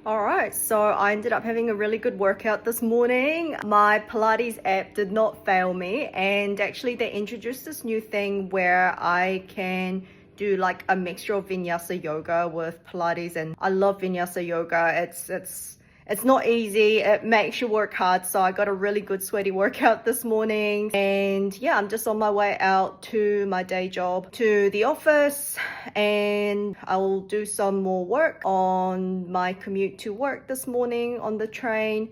All right, so I ended up having a really good workout this morning. My Pilates app did not fail me, and actually they introduced this new thing where I can do like a mixture of vinyasa yoga with Pilates, and I love vinyasa yoga. It's not easy. It makes you work hard. So I got a really good sweaty workout this morning. And yeah, I'm just on my way out to my day job, to the office, and I'll do some more work on my commute to work this morning on the train.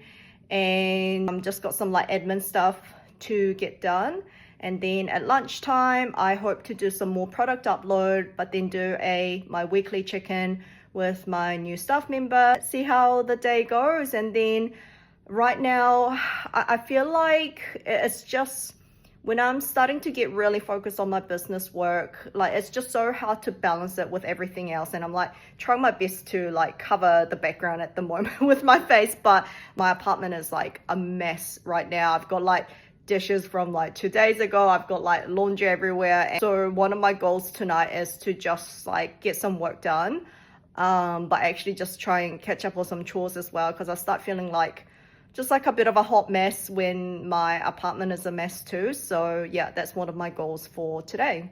And I'm just got some like admin stuff to get done. And then at lunchtime, I hope to do some more product upload, but then do my weekly check-in with my new staff member, see how the day goes. And then right now, I feel like it's just when I'm starting to get really focused on my business work, like it's just so hard to balance it with everything else. And I'm like trying my best to like cover the background at the moment with my face, but my apartment is like a mess right now. I've got like dishes from like 2 days ago. I've got like laundry everywhere. And so one of my goals tonight is to just like get some work done, but actually just try and catch up on some chores as well, because I start feeling like just like a bit of a hot mess when my apartment is a mess too. So yeah, that's one of my goals for today.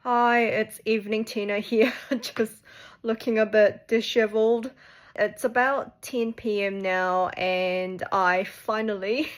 Hi, it's Evening Tina here, just looking a bit disheveled. It's about 10 p.m. now, and I finally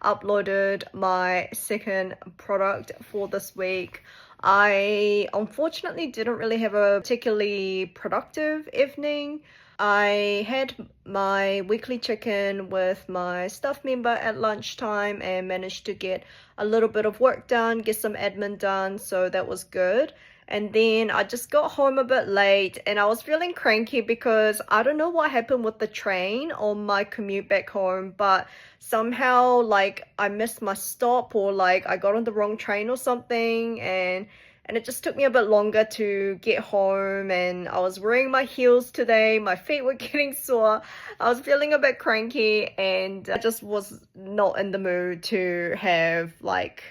uploaded my second product for this week. I unfortunately didn't really have a particularly productive evening. I had my weekly check-in with my staff member at lunchtime and managed to get a little bit of work done, get some admin done, so that was good. And then I just got home a bit late and I was feeling cranky because I don't know what happened with the train on my commute back home, but somehow like I missed my stop, or like I got on the wrong train or something, and it just took me a bit longer to get home. And I was wearing my heels today, my feet were getting sore, I was feeling a bit cranky, and I just was not in the mood to have like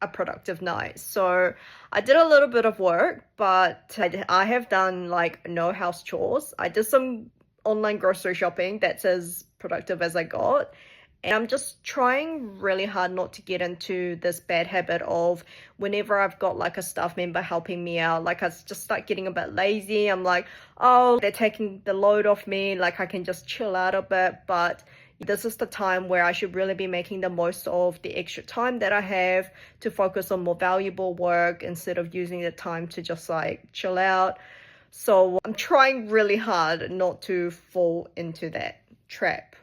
a productive night. So I did a little bit of work, but I have done like no house chores. I did some online grocery shopping. That's as productive as I got. And I'm just trying really hard not to get into this bad habit of whenever I've got like a staff member helping me out, like I just start getting a bit lazy. I'm like, oh, they're taking the load off me, like I can just chill out a bit. But this is the time where I should really be making the most of the extra time that I have to focus on more valuable work instead of using the time to just like chill out. So I'm trying really hard not to fall into that trap.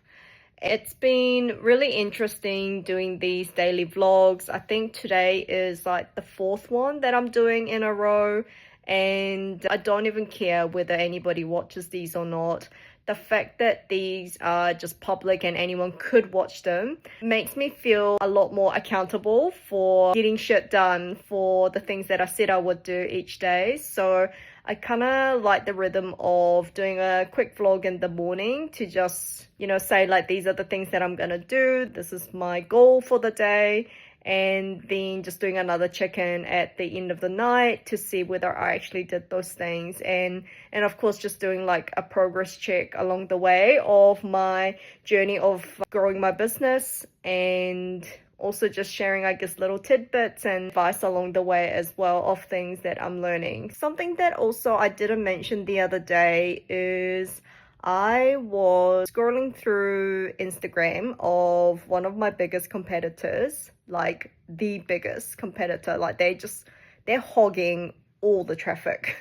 It's been really interesting doing these daily vlogs. I think today is like the fourth one that I'm doing in a row, and I don't even care whether anybody watches these or not. The fact that these are just public and anyone could watch them makes me feel a lot more accountable for getting shit done, for the things that I said I would do each day. So I kind of like the rhythm of doing a quick vlog in the morning to just, say like, these are the things that I'm gonna do. This is my goal for the day. And then just doing another check-in at the end of the night to see whether I actually did those things. And of course, just doing like a progress check along the way of my journey of growing my business, and also just sharing, I guess, little tidbits and advice along the way as well of things that I'm learning. Something that also I didn't mention the other day is I was scrolling through Instagram of one of my biggest competitors, like the biggest competitor. Like they're hogging all the traffic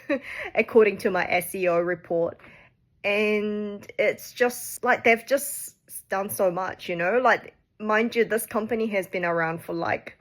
according to my SEO report. And it's just like they've just done so much, like, mind you, this company has been around for like,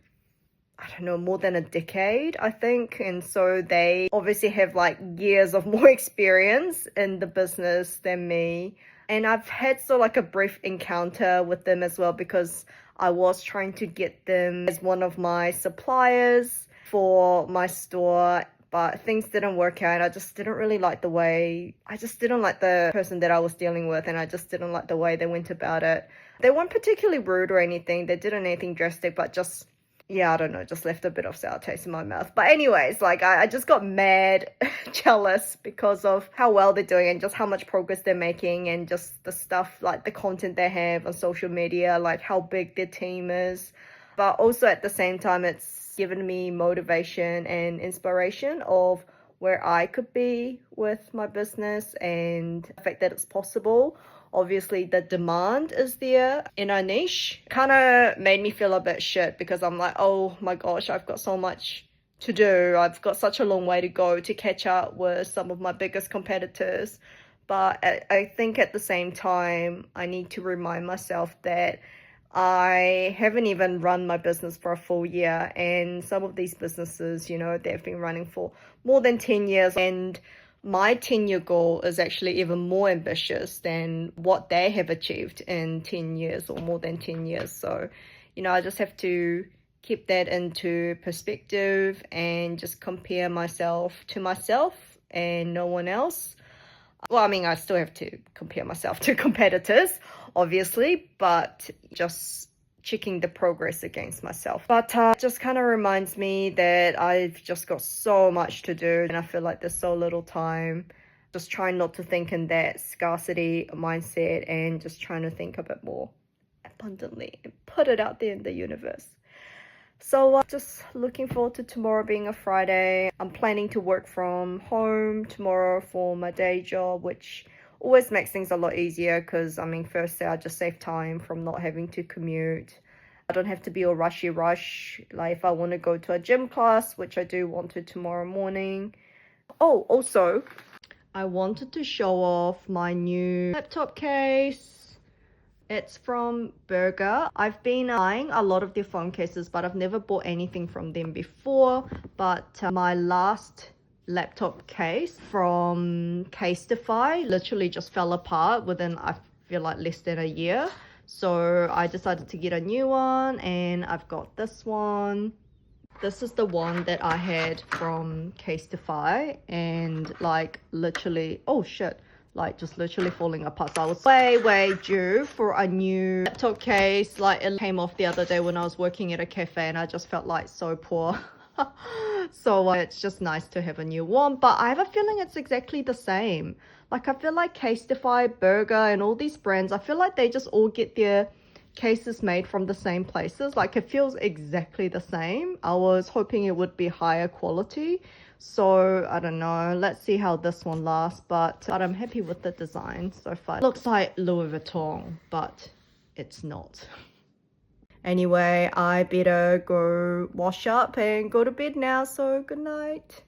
I don't know, more than a decade, I think. And so they obviously have like years of more experience in the business than me. And I've had like a brief encounter with them as well, because I was trying to get them as one of my suppliers for my store, but things didn't work out. I just didn't really like I just didn't like the person that I was dealing with, and I just didn't like the way they went about it. They weren't particularly rude or anything. They didn't anything drastic, but just yeah, I don't know, just left a bit of sour taste in my mouth. But anyways, like I just got mad jealous because of how well they're doing and just how much progress they're making, and just the stuff, like the content they have on social media, like how big their team is. But also at the same time, it's given me motivation and inspiration of where I could be with my business and the fact that it's possible. Obviously, the demand is there in our niche. Kind of made me feel a bit shit because I'm like, oh my gosh, I've got so much to do. I've got such a long way to go to catch up with some of my biggest competitors. But I think at the same time, I need to remind myself that I haven't even run my business for a full year, and some of these businesses, you know, they've been running for more than 10 years, and my 10-year goal is actually even more ambitious than what they have achieved in 10 years or more than 10 years. So, you know, I just have to keep that into perspective and just compare myself to myself and no one else. Well, I mean, I still have to compare myself to competitors, obviously, but just checking the progress against myself. But just kind of reminds me that I've just got so much to do and I feel like there's so little time. Just trying not to think in that scarcity mindset and just trying to think a bit more abundantly and put it out there in the universe. So just looking forward to tomorrow being a Friday. I'm planning to work from home tomorrow for my day job, which always makes things a lot easier because, I mean, firstly, I just save time from not having to commute. I don't have to be all rushy rush. Like if I want to go to a gym class, which I do want to tomorrow morning. Oh, also, I wanted to show off my new laptop case. It's from Burga. I've been eyeing a lot of their phone cases, but I've never bought anything from them before. But my last laptop case from Casetify literally just fell apart within, I feel like, less than a year. So I decided to get a new one, and I've got this one. This is the one that I had from Casetify, and like literally, oh shit, like just literally falling apart. So I was way due for a new laptop case. Like it came off the other day when I was working at a cafe and I just felt like so poor. So it's just nice to have a new one, but I have a feeling it's exactly the same. Like I feel like Casetify, Burga, and all these brands, I feel like they just all get their cases made from the same places. Like it feels exactly the same. I was hoping it would be higher quality, so I don't know, let's see how this one lasts, but I'm happy with the design so far. It looks like Louis Vuitton, but it's not. Anyway, I better go wash up and go to bed now, so good night.